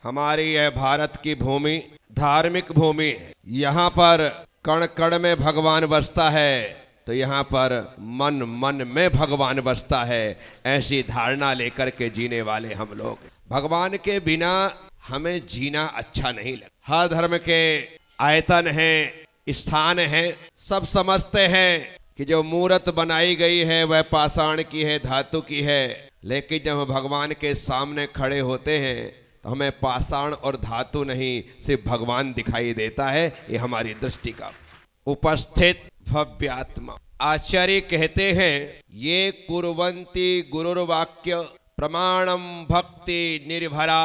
हमारी यह भारत की भूमि धार्मिक भूमि है। यहाँ पर कण कण में भगवान बसता है, तो यहाँ पर मन मन में भगवान बसता है। ऐसी धारणा लेकर के जीने वाले हम लोग। भगवान के बिना हमें जीना अच्छा नहीं लगता। हर धर्म के आयतन हैं, स्थान हैं, सब समझते हैं कि जो मूर्त बनाई गई है वह पाषाण की है, धातु की है। लेकिन जब हम भगवान के सामने खड़े होते हैं तो हमें पाषाण और धातु नहीं, सिर्फ भगवान दिखाई देता है। ये हमारी दृष्टि का उपस्थित भव्यात्मा। आचार्य कहते हैं ये कुर्वन्ति गुरुर्वाक्य प्रमाणम भक्ति निर्भरा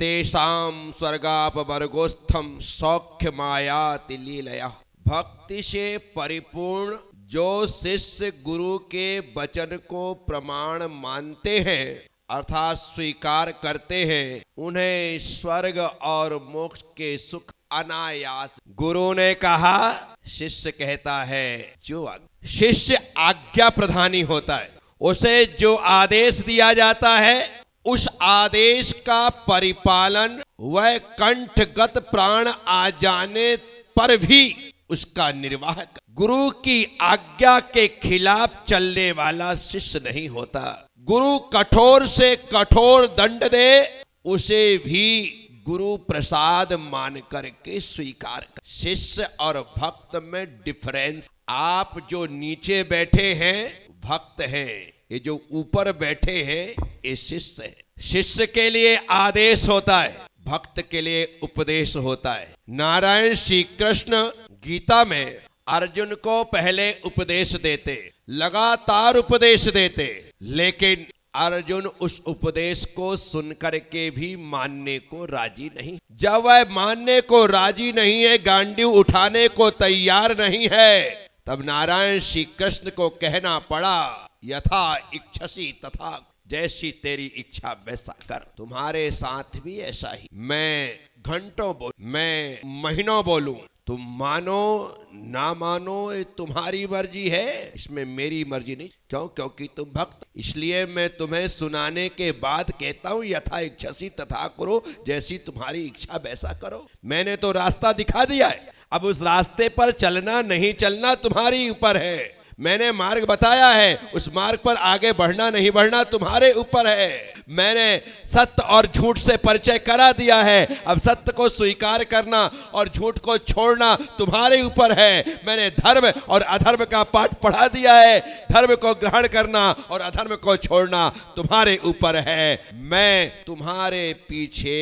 तेषाम स्वर्गापवर्गोत्थम सौख्य मायाति लीलया। भक्ति से परिपूर्ण जो शिष्य गुरु के वचन को प्रमाण मानते हैं अर्थात स्वीकार करते हैं, उन्हें स्वर्ग और मोक्ष के सुख अनायास। गुरु ने कहा, शिष्य कहता है। जो शिष्य आज्ञा प्रधानी होता है, उसे जो आदेश दिया जाता है उस आदेश का परिपालन वह कंठगत प्राण आ जाने पर भी उसका निर्वाह। गुरु की आज्ञा के खिलाफ चलने वाला शिष्य नहीं होता। गुरु कठोर से कठोर दंड दे, उसे भी गुरु प्रसाद मान करके स्वीकार कर। शिष्य और भक्त में डिफरेंस। आप जो नीचे बैठे हैं भक्त हैं, ये जो ऊपर बैठे हैं ये शिष्य है। शिष्य के लिए आदेश होता है, भक्त के लिए उपदेश होता है। नारायण श्री कृष्ण गीता में अर्जुन को पहले उपदेश देते, लगातार उपदेश देते, लेकिन अर्जुन उस उपदेश को सुनकर के भी मानने को राजी नहीं। जब वह मानने को राजी नहीं है, गांडीव उठाने को तैयार नहीं है, तब नारायण श्री कृष्ण को कहना पड़ा यथा इच्छसी तथा, जैसी तेरी इच्छा वैसा कर। तुम्हारे साथ भी ऐसा ही। मैं घंटों बोलूं, मैं महीनों बोलूं, तुम मानो ना मानो ये तुम्हारी मर्जी है, इसमें मेरी मर्जी नहीं। क्यों? क्योंकि तुम भक्त। इसलिए मैं तुम्हें सुनाने के बाद कहता हूं यथा इच्छसी तथा करो, जैसी तुम्हारी इच्छा वैसा करो। मैंने तो रास्ता दिखा दिया है, अब उस रास्ते पर चलना नहीं चलना तुम्हारी ऊपर है। मैंने मार्ग बताया है, उस मार्ग पर आगे बढ़ना नहीं बढ़ना तुम्हारे ऊपर है। मैंने सत्य और झूठ से परिचय करा दिया है, अब सत्य को स्वीकार करना और झूठ को छोड़ना तुम्हारे ऊपर है। मैंने धर्म और अधर्म का पाठ पढ़ा दिया है, धर्म को ग्रहण करना और अधर्म को छोड़ना तुम्हारे ऊपर है। मैं तुम्हारे पीछे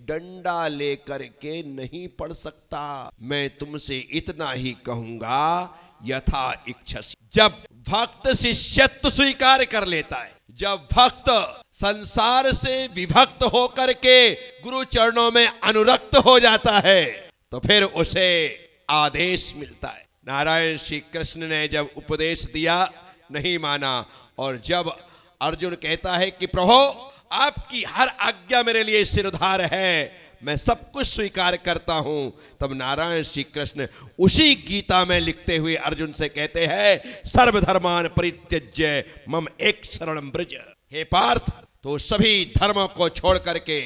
डंडा लेकर के नहीं पड़ सकता। मैं तुमसे इतना ही कहूंगा यथा इच्छसी। जब भक्त शिष्यत्व स्वीकार कर लेता है, जब भक्त संसार से विभक्त होकर के गुरु चरणों में अनुरक्त हो जाता है, तो फिर उसे आदेश मिलता है। नारायण श्री कृष्ण ने जब उपदेश दिया नहीं माना, और जब अर्जुन कहता है कि प्रभु आपकी हर आज्ञा मेरे लिए सिरधार है, मैं सब कुछ स्वीकार करता हूं, तब नारायण श्री कृष्ण उसी गीता में लिखते हुए अर्जुन से कहते हैं सर्वधर्मान परित्यज्य मम एक शरणं व्रज। हे पार्थ, तो सभी धर्मों को छोड़ करके,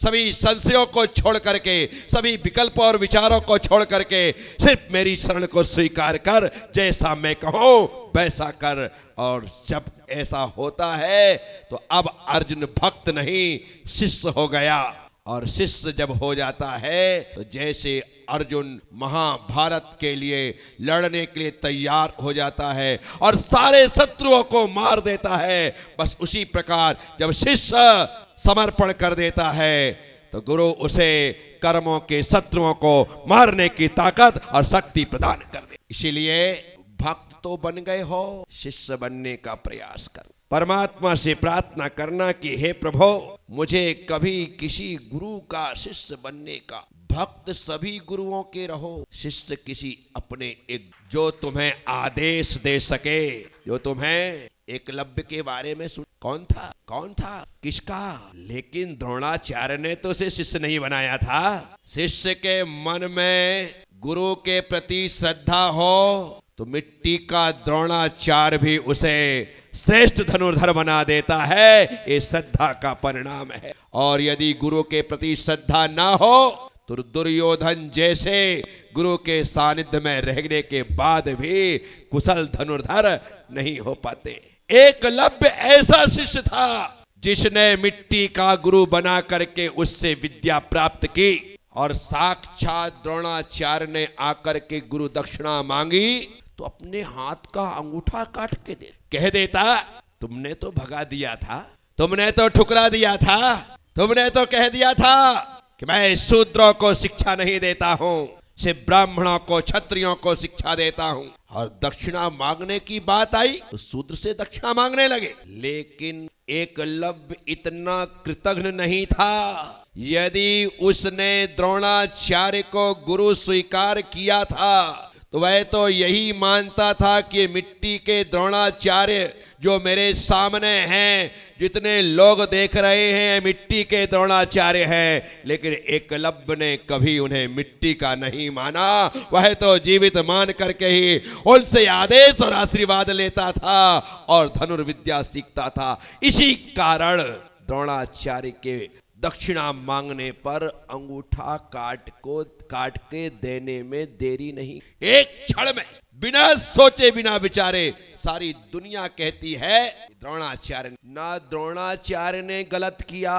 सभी संशयों को छोड़ करके, सभी विकल्पों और विचारों को छोड़ करके सिर्फ मेरी शरण को स्वीकार कर, जैसा मैं कहूं वैसा कर। और जब ऐसा होता है तो अब अर्जुन भक्त नहीं शिष्य हो गया। और शिष्य जब हो जाता है तो जैसे अर्जुन महाभारत के लिए लड़ने के लिए तैयार हो जाता है और सारे शत्रुओं को मार देता है, बस उसी प्रकार जब शिष्य समर्पण कर देता है तो गुरु उसे कर्मों के शत्रुओं को मारने की ताकत और शक्ति प्रदान कर दे। इसीलिए भक्त तो बन गए हो, शिष्य बनने का प्रयास कर। परमात्मा से प्रार्थना करना कि हे प्रभु मुझे कभी किसी गुरु का शिष्य बनने का। भक्त सभी गुरुओं के रहो, शिष्य किसी अपने एक, जो तुम्हें आदेश दे सके। जो तुम्हें एकलव्य के बारे में सुन, कौन था किसका? लेकिन द्रोणाचार्य ने तो उसे शिष्य नहीं बनाया था। शिष्य के मन में गुरु के प्रति श्रद्धा हो तो मिट्टी का द्रोणाचार्य भी उसे श्रेष्ठ धनुर्धर बना देता है। ये श्रद्धा का परिणाम है। और यदि गुरु के प्रति श्रद्धा ना हो तो दुर्योधन जैसे गुरु के सानिध्य में रहने के बाद भी कुशल धनुर्धर नहीं हो पाते। एकलव्य ऐसा शिष्य था जिसने मिट्टी का गुरु बना करके उससे विद्या प्राप्त की। और साक्षात द्रोणाचार्य ने आकर के गुरु दक्षिणा मांगी तो अपने हाथ का अंगूठा काट के कह देता, तुमने तो भगा दिया था, तुमने तो ठुकरा दिया था, तुमने तो कह दिया था कि मैं शूद्रों को शिक्षा नहीं देता हूं, सिर्फ ब्राह्मणों को क्षत्रियों को शिक्षा देता हूं। और दक्षिणा मांगने की बात आई तो शूद्र से दक्षिणा मांगने लगे। लेकिन एकलव्य इतना कृतघ्न नहीं था। यदि उसने द्रोणाचार्य को गुरु स्वीकार किया था तो वह तो यही मानता था कि मिट्टी के द्रोणाचार्य जो मेरे सामने हैं, जितने लोग देख रहे हैं मिट्टी के द्रोणाचार्य हैं, लेकिन एकलव्य ने कभी उन्हें मिट्टी का नहीं माना। वह तो जीवित मान करके ही उनसे आदेश और आशीर्वाद लेता था और धनुर्विद्या सीखता था। इसी कारण द्रोणाचार्य के दक्षिणा मांगने पर अंगूठा काट के देने में देरी नहीं। एक क्षण में बिना सोचे बिना विचारे सारी दुनिया कहती है द्रोणाचार्य ने गलत किया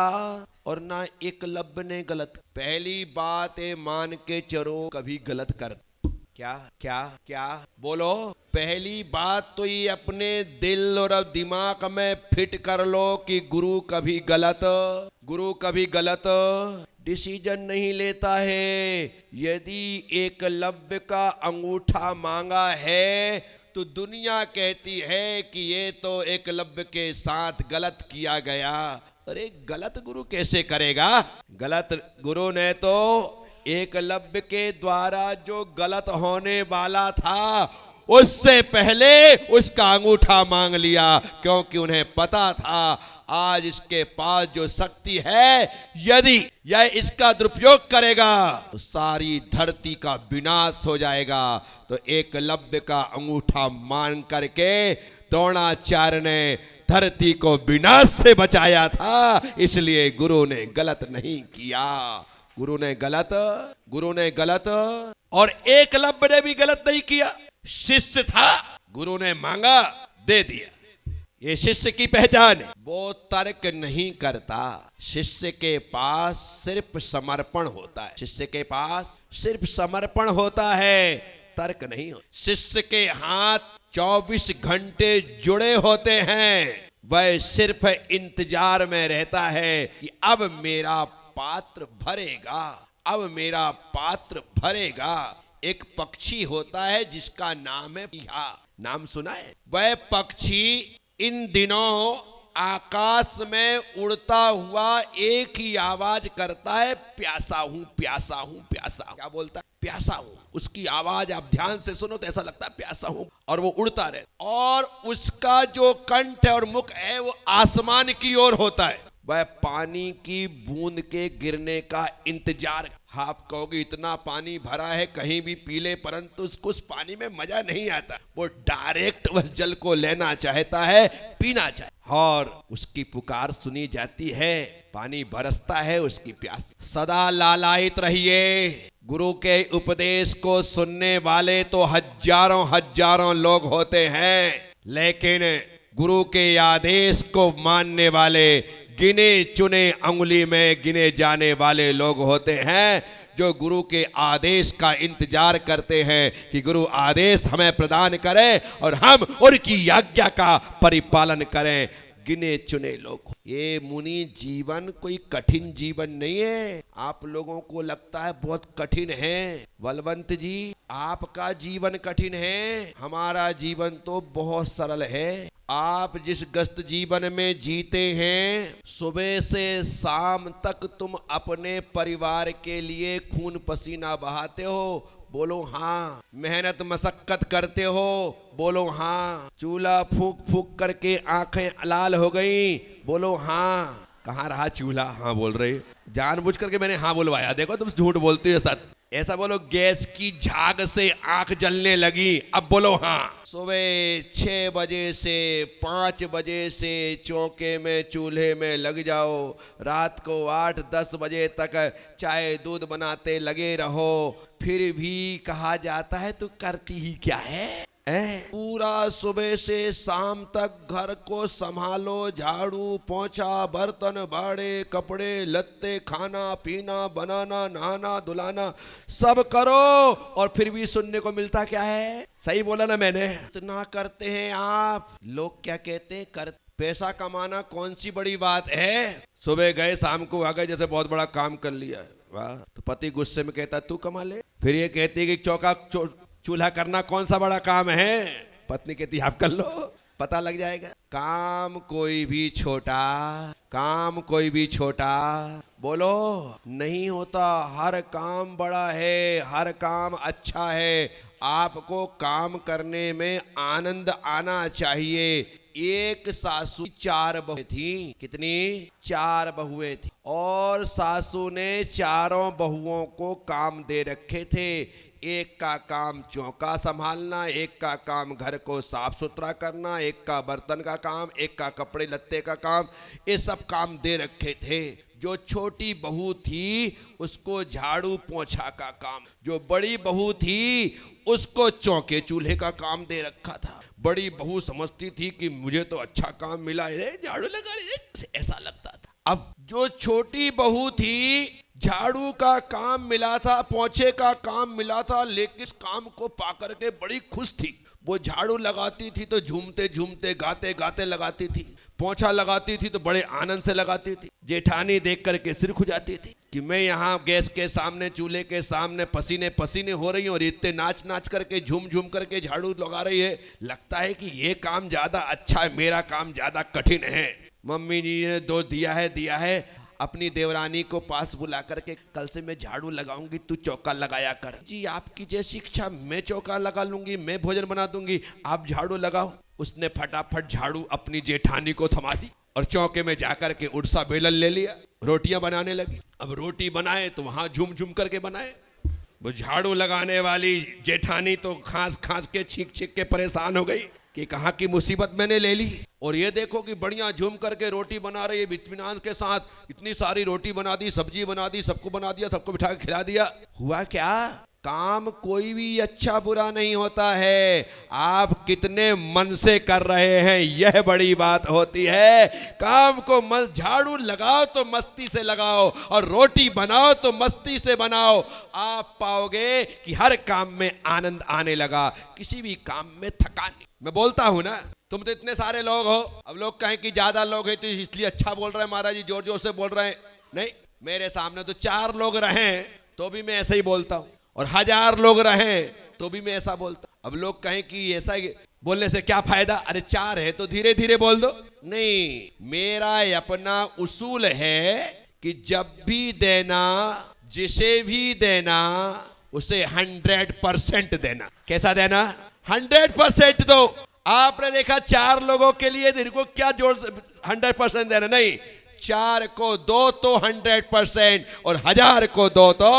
और ना एकलव्य ने गलत। पहली बात है, मान के चलो कभी गलत कर क्या क्या क्या बोलो। पहली बात तो ये अपने दिल और दिमाग में फिट कर लो कि गुरु कभी गलत डिसीजन नहीं लेता है। यदि एकलव्य का अंगूठा मांगा है तो दुनिया कहती है कि ये तो एकलव्य के साथ गलत किया गया। अरे गलत गुरु कैसे करेगा? गलत गुरु ने तो एकलव्य के द्वारा जो गलत होने वाला था उससे पहले उसका अंगूठा मांग लिया, क्योंकि उन्हें पता था आज इसके पास जो शक्ति है, यदि यह इसका दुरुपयोग करेगा तो सारी धरती का विनाश हो जाएगा। तो एकलव्य का अंगूठा मान करके द्रोणाचार्य ने धरती को विनाश से बचाया था। इसलिए गुरु ने गलत नहीं किया। गुरु ने गलत और एकलव्य ने भी गलत नहीं किया। शिष्य था, गुरु ने मांगा दे दिया। ये शिष्य की पहचान है। वो तर्क नहीं करता। शिष्य के पास सिर्फ समर्पण होता है, तर्क नहीं हो। शिष्य के हाथ 24 घंटे जुड़े होते हैं। वह सिर्फ इंतजार में रहता है कि अब मेरा पात्र भरेगा। एक पक्षी होता है जिसका नाम है पीहा। नाम सुना है? वह पक्षी इन दिनों आकाश में उड़ता हुआ एक ही आवाज करता है, प्यासा हूं। क्या बोलता है? प्यासा हूं। उसकी आवाज आप ध्यान से सुनो तो ऐसा लगता है प्यासा हूं, और वो उड़ता रहता। और उसका जो कंठ और मुख है वो आसमान की ओर होता है। वह पानी की बूंद के गिरने का इंतजार। आप कहोगे इतना पानी भरा है कहीं भी पी ले, परंतु उसको उस पानी में मजा नहीं आता। वो डायरेक्ट उस जल को लेना चाहता है, पीना चाहे, और उसकी पुकार सुनी जाती है, पानी बरसता है, उसकी प्यास। सदा लालायित रहिए। गुरु के उपदेश को सुनने वाले तो हजारों लोग होते हैं, लेकिन गुरु के आदेश को मानने वाले गिने चुने अंगुली में गिने जाने वाले लोग होते हैं, जो गुरु के आदेश का इंतजार करते हैं कि गुरु आदेश हमें प्रदान करें और हम उनकी आज्ञा का परिपालन करें। गिने चुने लोग। ये मुनि जीवन कोई कठिन जीवन नहीं है। आप लोगों को लगता है बहुत कठिन है। बलवंत जी, आपका जीवन कठिन है, हमारा जीवन तो बहुत सरल है। आप जिस ग्रस्त जीवन में जीते हैं, सुबह से शाम तक तुम अपने परिवार के लिए खून पसीना बहाते हो, बोलो हाँ। मेहनत मशक्कत करते हो, बोलो हाँ। चूल्हा फूंक फूंक करके आंखें लाल हो गई, बोलो हाँ। कहाँ रहा चूल्हा? हाँ बोल रहे। जानबूझ करके मैंने हाँ बुलवाया। देखो तुम झूठ बोलती हो सच। ऐसा बोलो, गैस की झाग से आंख जलने लगी, अब बोलो हाँ। सुबह 6 बजे से 5 बजे से चौके में चूल्हे में लग जाओ, रात को 8-10 बजे तक चाय दूध बनाते लगे रहो, फिर भी कहा जाता है तू करती ही क्या है? पूरा सुबह से शाम तक घर को संभालो, झाड़ू पोंछा, बर्तन बाड़े, कपड़े लत्ते, खाना पीना, बनाना, नहाना धुलाना सब करो, और फिर भी सुनने को मिलता क्या है? सही बोला ना मैंने? इतना करते हैं आप। लोग क्या कहते हैं? कर पैसा कमाना कौन सी बड़ी बात है? सुबह गए शाम को आ गए, जैसे बहुत बड़ा काम कर लिया। वाह। तो पति गुस्से में कहता तू कमा ले। फिर ये कहती कि चौका चूल्हा करना कौन सा बड़ा काम है? पत्नी कहती आप कर लो, पता लग जाएगा। काम कोई भी छोटा, काम कोई भी छोटा बोलो नहीं होता, हर काम बड़ा है, हर काम अच्छा है। आपको काम करने में आनंद आना चाहिए। एक सासू 4 बहुएं थी। कितनी? 4 बहुएं थी, और सासू ने चारों बहुओं को काम दे रखे थे। एक का काम चौका संभालना, एक का काम घर को साफ सुथरा करना, एक का बर्तन का काम, एक का कपड़े लत्ते का काम, ये सब काम दे रखे थे। जो छोटी बहू थी उसको झाड़ू पोंछा का काम, जो बड़ी बहू थी उसको चौके चूल्हे का काम दे रखा था। बड़ी बहू समझती थी कि मुझे तो अच्छा काम मिला है, झाड़ू लगा रही, ऐसा लगता था। अब जो छोटी बहू थी, झाड़ू का काम मिला था, पोंछे का काम मिला था, लेकिन इस काम को पाकर के बड़ी खुश थी। वो झाड़ू लगाती थी तो झूमते झूमते गाते गाते लगाती थी, पोंछा लगाती थी तो बड़े आनंद से लगाती थी। जेठानी देख करके सिर खुजाती थी कि मैं यहाँ गैस के सामने, चूल्हे के सामने पसीने पसीने हो रही हूँ, और इतने नाच नाच करके झूम झूम करके झाड़ू लगा रही है। लगता है कि ये काम ज्यादा अच्छा है, मेरा काम ज्यादा कठिन है। मम्मी जी ने दोष दिया है अपनी देवरानी को पास बुला करके, कल से मैं झाड़ू लगाऊंगी, तू चौका लगाया कर। जी आपकी जैसी इच्छा, मैं चौका लगा लूंगी, मैं भोजन बना दूंगी, आप झाड़ू लगाओ। उसने फटाफट झाड़ू अपनी जेठानी को थमा दी और चौके में जाकर के उड़सा बेलन ले लिया, रोटियां बनाने लगी। अब रोटी बनाए तो वहां झूम झूम करके बनाए। वो झाड़ू लगाने वाली जेठानी तो खांस खांस के छींक छींक के परेशान हो गई कि कहाँ की मुसीबत मैंने ले ली। और ये देखो कि बढ़िया झूम करके रोटी बना रही है, इत्मीनान के साथ इतनी सारी रोटी बना दी, सब्जी बना दी, सबको बना दिया, सबको बिठा के खिला दिया। हुआ क्या? काम कोई भी अच्छा बुरा नहीं होता है, आप कितने मन से कर रहे हैं यह बड़ी बात होती है। काम को झाड़ू लगाओ तो मस्ती से लगाओ, और रोटी बनाओ तो मस्ती से बनाओ। आप पाओगे कि हर काम में आनंद आने लगा, किसी भी काम में थकान नहीं। मैं बोलता हूं ना, तुम तो इतने सारे लोग हो, अब लोग कहें कि ज्यादा लोग हैं तो इसलिए अच्छा बोल रहे हैं, महाराज जी जोर जोर से बोल रहे हैं। नहीं, मेरे सामने तो 4 लोग रहे तो भी मैं ऐसे ही बोलता हूं, और 1000 लोग रहे तो भी मैं ऐसा बोलता हूं। अब लोग कहें कि ऐसा बोलने से क्या फायदा, अरे 4 है तो धीरे धीरे बोल दो। नहीं, मेरा अपना उसूल है कि जब भी देना, जिसे भी देना, उसे 100% देना। कैसा देना? 100% दो। आपने देखा 4 लोगों के लिए इनको क्या जोर 100% देना? नहीं, 4 को दो तो 100%, और 1000 को दो तो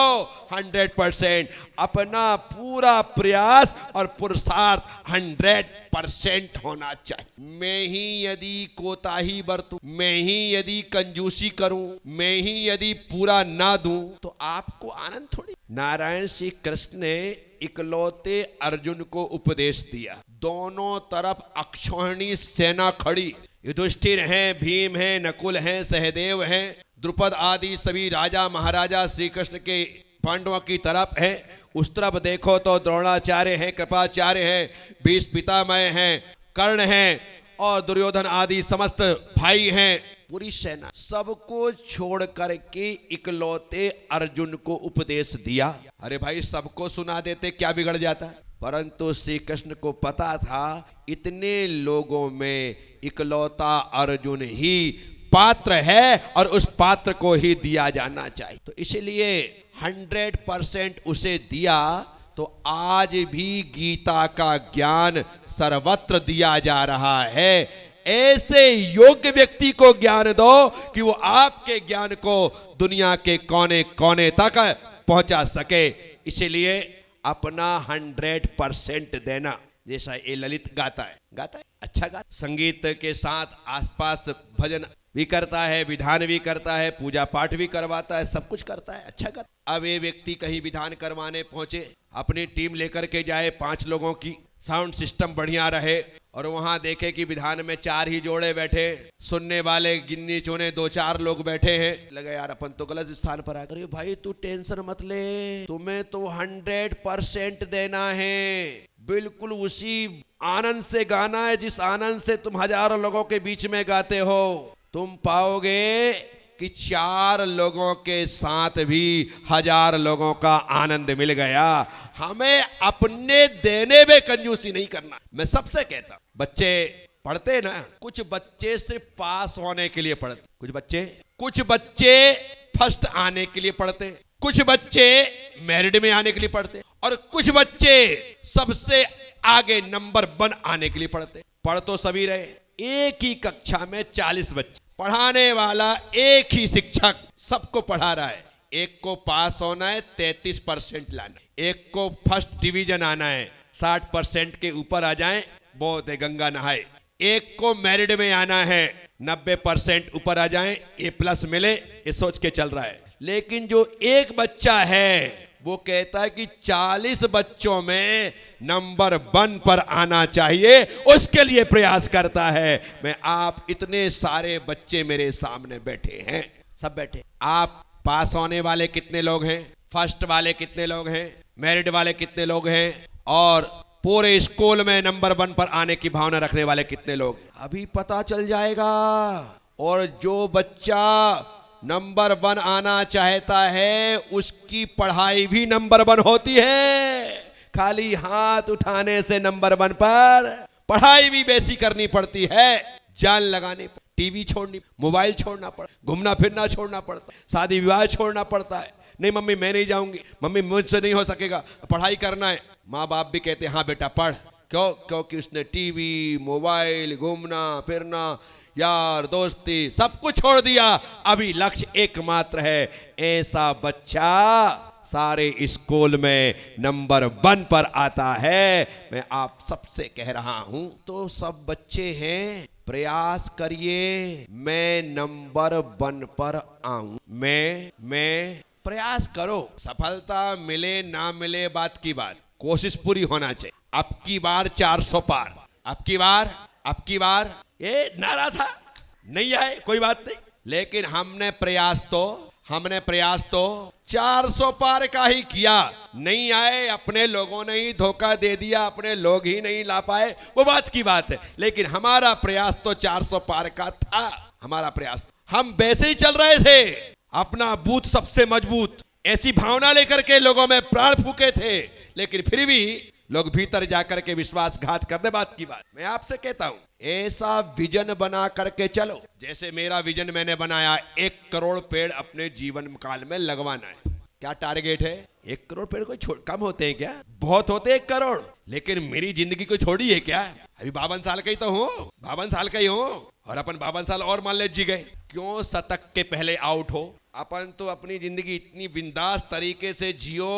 100%। अपना पूरा प्रयास और पुरुषार्थ 100% होना चाहिए। मैं ही यदि कोताही बरतूं, मैं ही यदि कंजूसी करूं, मैं ही यदि पूरा ना दूं, तो आपको आनंद थोड़ी। नारायण श्री कृष्ण ने इकलौते अर्जुन को उपदेश दिया। दोनों तरफ अक्षौहिणी सेना खड़ी, युधिष्ठिर हैं, भीम हैं, नकुल हैं, सहदेव हैं, द्रुपद आदि सभी राजा महाराजा श्री कृष्ण के पांडवों की तरफ हैं। उस तरफ देखो तो द्रोणाचार्य हैं, कृपाचार्य हैं, भीष्म पितामह हैं, कर्ण हैं, और दुर्योधन आदि समस्त भाई हैं। पूरी सेना, सबको छोड़ करके इकलौते अर्जुन को उपदेश दिया। अरे भाई, सबको सुना देते क्या बिगड़ जाता? परंतु श्री कृष्ण को पता था इतने लोगों में इकलौता अर्जुन ही पात्र है, और उस पात्र को ही दिया जाना चाहिए। तो इसलिए 100% उसे दिया। तो आज भी गीता का ज्ञान सर्वत्र दिया जा रहा है। ऐसे योग्य व्यक्ति को ज्ञान दो कि वो आपके ज्ञान को दुनिया के कोने कोने तक पहुंचा सके। इसलिए अपना 100% देना। जैसा ये ललित गाता है अच्छा गाता, संगीत के साथ आसपास भजन भी करता है, विधान भी करता है, पूजा पाठ भी करवाता है, सब कुछ करता है, अच्छा गाता। अब ये व्यक्ति कहीं विधान करवाने पहुंचे, अपनी टीम लेकर के जाए 5 लोगों की, साउंड सिस्टम बढ़िया रहे, और वहां देखे कि विधान में 4 ही जोड़े बैठे, सुनने वाले गिन्नी चुने 2-4 लोग बैठे हैं। लगे यार अपन तो गलत स्थान पर आ गए। भाई तू टेंशन मत ले, तुम्हें तो 100% देना है, बिल्कुल उसी आनंद से गाना है जिस आनंद से तुम हजारों लोगों के बीच में गाते हो। तुम पाओगे कि 4 लोगों के साथ भी 1000 लोगों का आनंद मिल गया। हमें अपने देने में कंजूसी नहीं करना। मैं सबसे कहता हूं, बच्चे पढ़ते ना, कुछ बच्चे सिर्फ पास होने के लिए पढ़ते, कुछ बच्चे फर्स्ट आने के लिए पढ़ते, कुछ बच्चे मेरिट में आने के लिए पढ़ते, और कुछ बच्चे सबसे आगे नंबर 1 आने के लिए पढ़ते। पढ़ तो सभी रहे, एक ही कक्षा में 40 बच्चे, पढ़ाने वाला एक ही शिक्षक सबको पढ़ा रहा है। एक को पास होना है 33% लाना, एक को फर्स्ट डिवीजन आना है 60% के ऊपर आ जाए बहुत है, गंगा नहाए। एक को मेरिट में आना है 90% ऊपर आ जाए, A+ मिले, ये सोच के चल रहा है। लेकिन जो एक बच्चा है वो कहता है कि 40 बच्चों में नंबर 1 पर आना चाहिए, उसके लिए प्रयास करता है। मैं आप इतने सारे बच्चे मेरे सामने बैठे हैं, सब बैठे, आप पास होने वाले कितने लोग हैं, फर्स्ट वाले कितने लोग हैं, मेरिट वाले कितने लोग हैं, और पूरे स्कूल में नंबर 1 पर आने की भावना रखने वाले कितने लोग हैं, अभी पता चल जाएगा। और जो बच्चा नंबर 1 आना चाहता है उसकी पढ़ाई भी नंबर 1 होती है। खाली हाथ उठाने से नंबर 1 पर पढ़ाई भी वैसी करनी पड़ती है, जान लगानी, टीवी छोड़नी, मोबाइल छोड़ना पड़ता, घूमना फिरना छोड़ना पड़ता, शादी विवाह छोड़ना पड़ता है। नहीं मम्मी मैं नहीं जाऊंगी, मम्मी मुझसे नहीं हो सकेगा, पढ़ाई करना है। माँ बाप भी कहते हैं हाँ बेटा पढ़, क्यों? क्योंकि उसने टीवी, मोबाइल, घूमना फिरना, यार दोस्ती सब कुछ छोड़ दिया, अभी लक्ष्य एकमात्र है। ऐसा बच्चा सारे स्कूल में नंबर 1 पर आता है। मैं आप सबसे कह रहा हूं, तो सब बच्चे हैं, प्रयास करिए मैं नंबर 1 पर आऊं। मैं प्रयास करो, सफलता मिले ना मिले बात की बात, कोशिश पूरी होना चाहिए। अब की बार 400 पार, अब की बार ये नारा था, नहीं आए कोई बात नहीं, लेकिन हमने प्रयास तो 400 पार का ही किया। नहीं आए, अपने लोगों ने ही धोखा दे दिया, अपने लोग ही नहीं ला पाए, वो बात की बात है, लेकिन हमारा प्रयास तो 400 पार का था। हमारा प्रयास, हम वैसे ही चल रहे थे, अपना बूथ सबसे मजबूत, ऐसी भावना लेकर के लोगों में प्राण फूके थे, लेकिन फिर भी लोग भीतर जाकर के विश्वासघात कर दे। बात की बात मैं आपसे कहता हूं, ऐसा विजन बना करके चलो। जैसे मेरा विजन मैंने बनाया, 1 करोड़ पेड़ अपने जीवन काल में लगवाना है। क्या टारगेट है? 1 करोड़ पेड़ कोई कम होते हैं क्या? बहुत होते 1 करोड़, लेकिन मेरी जिंदगी को छोड़ी है क्या? अभी 52 साल का ही तो हूं, 52 साल का ही हूं, और अपन 52 साल और मान ले जी गए, क्यों शतक के पहले आउट हो? अपन तो अपनी जिंदगी इतनी बिंदास तरीके से जियो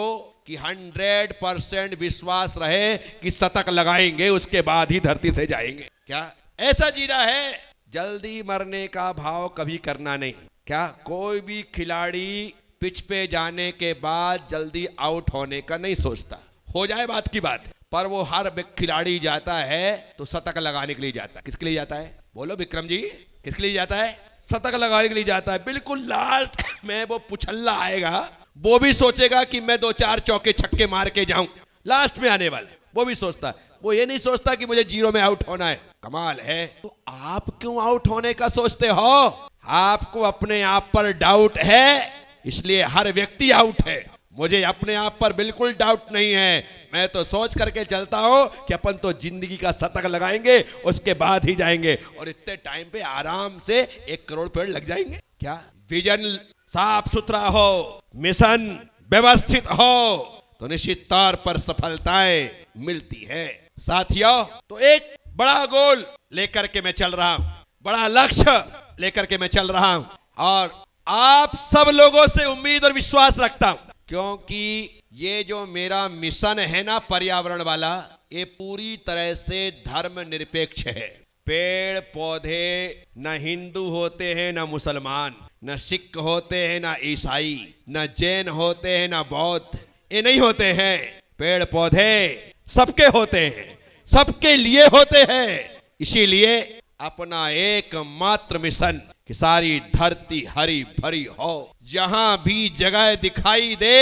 कि 100% विश्वास रहे कि शतक लगाएंगे, उसके बाद ही धरती से जाएंगे। क्या ऐसा जीना है? जल्दी मरने का भाव कभी करना नहीं। क्या कोई भी खिलाड़ी पिच पे जाने के बाद जल्दी आउट होने का नहीं सोचता, हो जाए बात की बात, पर वो हर खिलाड़ी जाता है तो शतक लगाने के लिए जाता है। किसके लिए जाता है? बोलो विक्रम जी, किसके लिए जाता है? शतक लगाने के लिए जाता है। बिल्कुल लास्ट में वो पुछल्ला आएगा, वो भी सोचेगा कि मैं 2-4 चौके छक्के मार के जाऊं, लास्ट में आने वाले वो भी सोचता है, वो ये नहीं सोचता कि मुझे 0 में आउट होना है। कमाल है। तो आप क्यों आउट होने का सोचते हो? आपको अपने आप पर डाउट है, इसलिए हर व्यक्ति आउट है। मुझे अपने आप पर बिल्कुल डाउट नहीं है। मैं तो सोच करके चलता हूं कि अपन तो जिंदगी का शतक लगाएंगे, उसके बाद ही जाएंगे, और इतने टाइम पे आराम से 1 करोड़ पेड़ लग जाएंगे। क्या विजन साफ सुथरा हो, मिशन व्यवस्थित हो, तो निश्चित तौर पर सफलताएं मिलती है। साथियों, तो एक बड़ा गोल लेकर के मैं चल रहा हूं, बड़ा लक्ष्य लेकर के मैं चल रहा हूं, और आप सब लोगों से उम्मीद और विश्वास रखता हूं, क्योंकि ये जो मेरा मिशन है ना पर्यावरण वाला, ये पूरी तरह से धर्म निरपेक्ष है। पेड़ पौधे न हिंदू होते हैं न मुसलमान, न सिख होते हैं न ईसाई, न जैन होते हैं न बौद्ध, ये नहीं होते हैं। पेड़ पौधे सबके होते हैं, सबके लिए होते हैं। इसीलिए अपना एकमात्र मिशन कि सारी धरती हरी भरी हो, जहां भी जगह दिखाई दे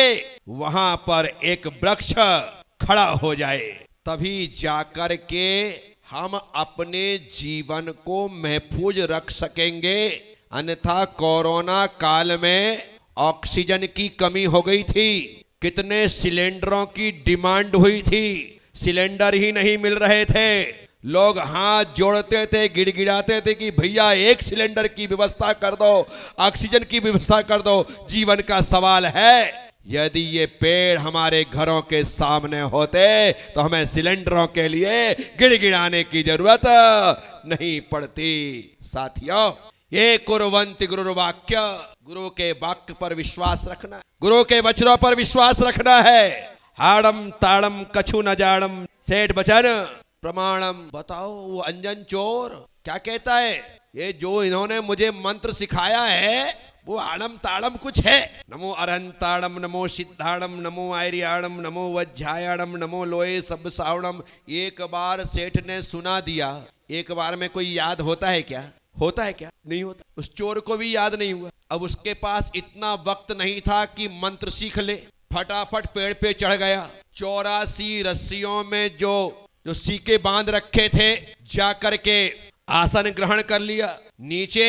वहां पर एक वृक्ष खड़ा हो जाए, तभी जाकर के हम अपने जीवन को महफूज रख सकेंगे। अन्यथा कोरोना काल में ऑक्सीजन की कमी हो गई थी, कितने सिलेंडरों की डिमांड हुई थी, सिलेंडर ही नहीं मिल रहे थे। लोग हाथ जोड़ते थे, गिड़गिड़ाते थे कि भैया एक सिलेंडर की व्यवस्था कर दो, ऑक्सीजन की व्यवस्था कर दो। जीवन का सवाल है। यदि ये पेड़ हमारे घरों के सामने होते तो हमें सिलेंडरों के लिए गिड़गिड़ाने की जरूरत नहीं पड़ती। साथियों, ये कुर्वन्ति गुरुर्वाक्य, गुरु के वाक्य पर विश्वास रखना, गुरु के वचनों पर विश्वास रखना है। हाड़म ताड़म कछु न जाड़म, सेठ बचन प्रमाणम। बताओ वो अंजन चोर क्या कहता है? ये जो इन्होंने मुझे मंत्र सिखाया है वो आड़म ताड़म कुछ है। नमो अरहंताड़म, नमो सिद्धाड़म, नमो आर्याणम, नमो वज्जायाणम, नमो लोए सब सावणम। एक बार सेठ ने सुना दिया, एक बार में कोई याद होता है क्या? होता है क्या? नहीं होता। उस चोर को भी याद नहीं हुआ। अब उसके पास इतना वक्त नहीं था कि मंत्र सीख ले, फटाफट पेड़ पे चढ़ गया। 84 रस्सियों में जो सीके बांध रखे थे, जाकर के आसन ग्रहण कर लिया। नीचे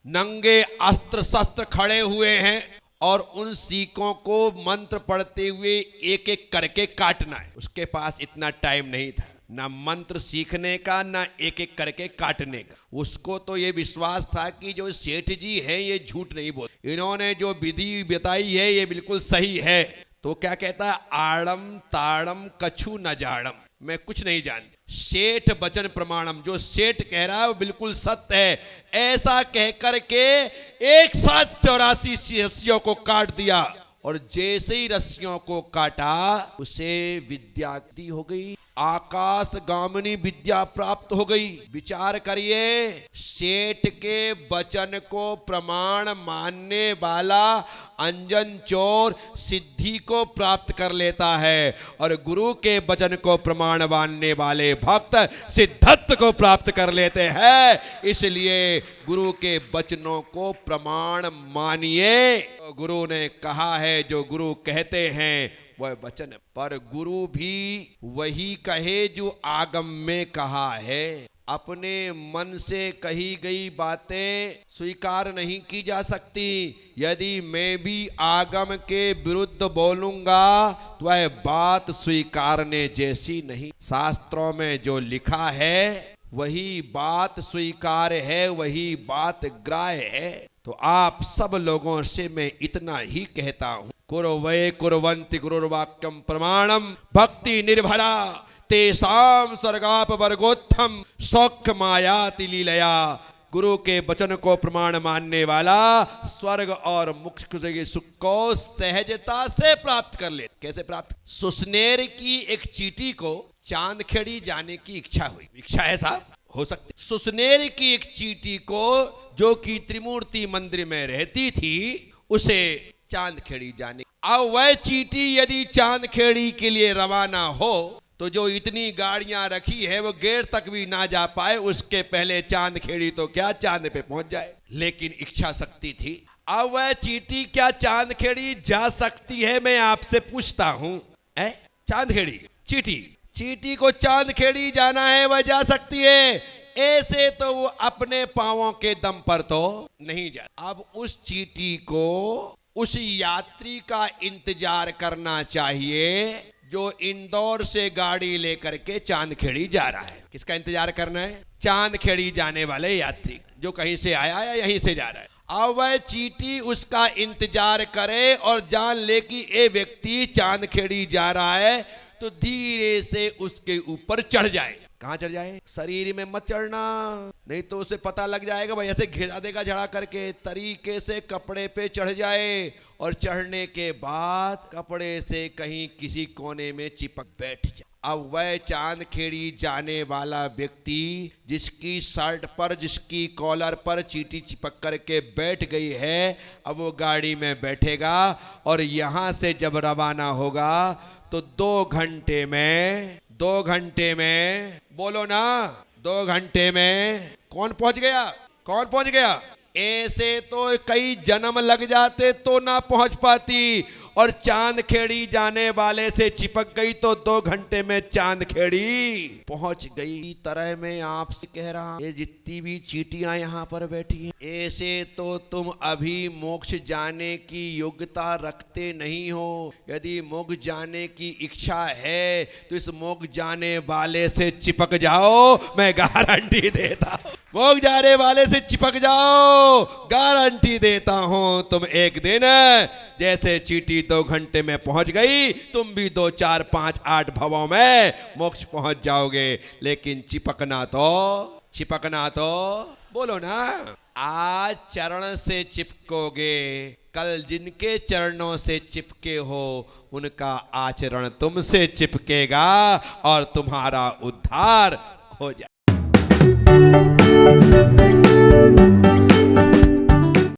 नंगे अस्त्र शस्त्र खड़े हुए हैं और उन सीकों को मंत्र पढ़ते हुए एक एक करके काटना है। उसके पास इतना टाइम नहीं था, ना मंत्र सीखने का, ना एक एक करके काटने का। उसको तो ये विश्वास था कि जो सेठ जी है ये झूठ नहीं बोल, इन्होंने जो विधि बताई है ये बिल्कुल सही है। तो क्या कहता है? आड़म ताड़म कछु न जाड़म, मैं कुछ नहीं जानता। सेठ वचन प्रमाणम, जो सेठ कह रहा है वो बिल्कुल सत्य है। ऐसा कहकर के एक साथ 84 रस्सियों को काट दिया और जैसे ही रस्सियों को काटा उसे विद्या हो गई, आकाश गामिनी विद्या प्राप्त हो गई। विचार करिए, सेठ के वचन को प्रमाण मानने वाला अंजन चोर सिद्धि को प्राप्त कर लेता है और गुरु के वचन को प्रमाण मानने वाले भक्त सिद्धत्व को प्राप्त कर लेते हैं। इसलिए गुरु के वचनों को प्रमाण मानिए। गुरु ने कहा है, जो गुरु कहते हैं वह वचन, पर गुरु भी वही कहे जो आगम में कहा है। अपने मन से कही गई बातें स्वीकार नहीं की जा सकती। यदि मैं भी आगम के विरुद्ध बोलूंगा तो वह बात स्वीकारने जैसी नहीं। शास्त्रों में जो लिखा है वही बात स्वीकार है, वही बात ग्राह्य है। तो आप सब लोगों से मैं इतना ही कहता हूं, कुर्वै कुर्वन्ति गुरुर्वाक्यम प्रमाणम भक्ति निर्भरा तेषां स्वर्गापवर्गोत्थम सौख्य मायाति लीलया। गुरु के वचन को प्रमाण मानने वाला स्वर्ग और मोक्ष के सुख को सहजता से प्राप्त कर ले। कैसे प्राप्त? सुसनेर की एक चींटी को चांदखेड़ी जाने की इच्छा हुई। इच्छा है साहब, हो सकती। सुसनेर की एक चींटी को, जो कि त्रिमूर्ति मंदिर में रहती थी, उसे चांदखेड़ी जाने। अब वह चींटी यदि चांदखेड़ी के लिए रवाना हो तो जो इतनी गाड़ियां रखी है वो गेट तक भी ना जा पाए, उसके पहले चांदखेड़ी तो क्या चांद पे पहुंच जाए। लेकिन इच्छा शक्ति थी। अब वह चींटी क्या चांदखेड़ी जा सकती है? मैं आपसे पूछता हूं। चांदखेड़ी चींटी को चांदखेड़ी जाना है, वह जा सकती है। ऐसे तो वो अपने पांवों के दम पर तो नहीं जा। अब उस चींटी को उस यात्री का इंतजार करना चाहिए जो इंदौर से गाड़ी लेकर के चांदखेड़ी जा रहा है। किसका इंतजार करना है? चांदखेड़ी जाने वाले यात्री, जो कहीं से आया या यहीं से जा रहा है। अब वह चींटी उसका इंतजार करे और जान ले कि ये व्यक्ति चांदखेड़ी जा रहा है, तो धीरे से उसके ऊपर चढ़ जाए। कहां चढ़ जाए? शरीर में मत चढ़ना, नहीं तो उसे पता लग जाएगा भाई, ऐसे घिरा देगा झड़ा करके। तरीके से कपड़े पे चढ़ जाए और चढ़ने के बाद कपड़े से कहीं किसी कोने में चिपक बैठ जाए। अब वह चांदखेड़ी जाने वाला व्यक्ति जिसकी शर्ट पर, जिसकी कॉलर पर चींटी चिपक करके बैठ गई है, अब वो गाड़ी में बैठेगा और यहां से जब रवाना होगा तो 2 घंटे में बोलो ना, 2 घंटे में कौन पहुंच गया? कौन पहुंच गया? ऐसे तो कई जन्म लग जाते तो ना पहुंच पाती, और चांदखेड़ी जाने वाले से चिपक गई तो 2 घंटे में चांदखेड़ी पहुंच गई। तरह में आपसे कह रहा, ये जितनी भी चींटियां यहां पर बैठी हैं, ऐसे तो तुम अभी मोक्ष जाने की योग्यता रखते नहीं हो। यदि मोक्ष जाने की इच्छा है तो इस मोक्ष जाने वाले से चिपक जाओ, मैं गारंटी देता हूं। मोक्ष जाने वाले से चिपक जाओ, गारंटी देता हूं। तुम एक दिन जैसे चींटी 2 घंटे में पहुंच गई, तुम भी 2, 4, 5, 8 भवों में मोक्ष पहुंच जाओगे। लेकिन चिपकना तो बोलो ना। आज चरण से चिपकोगे, कल जिनके चरणों से चिपके हो उनका आचरण तुमसे चिपकेगा और तुम्हारा उद्धार हो जाए।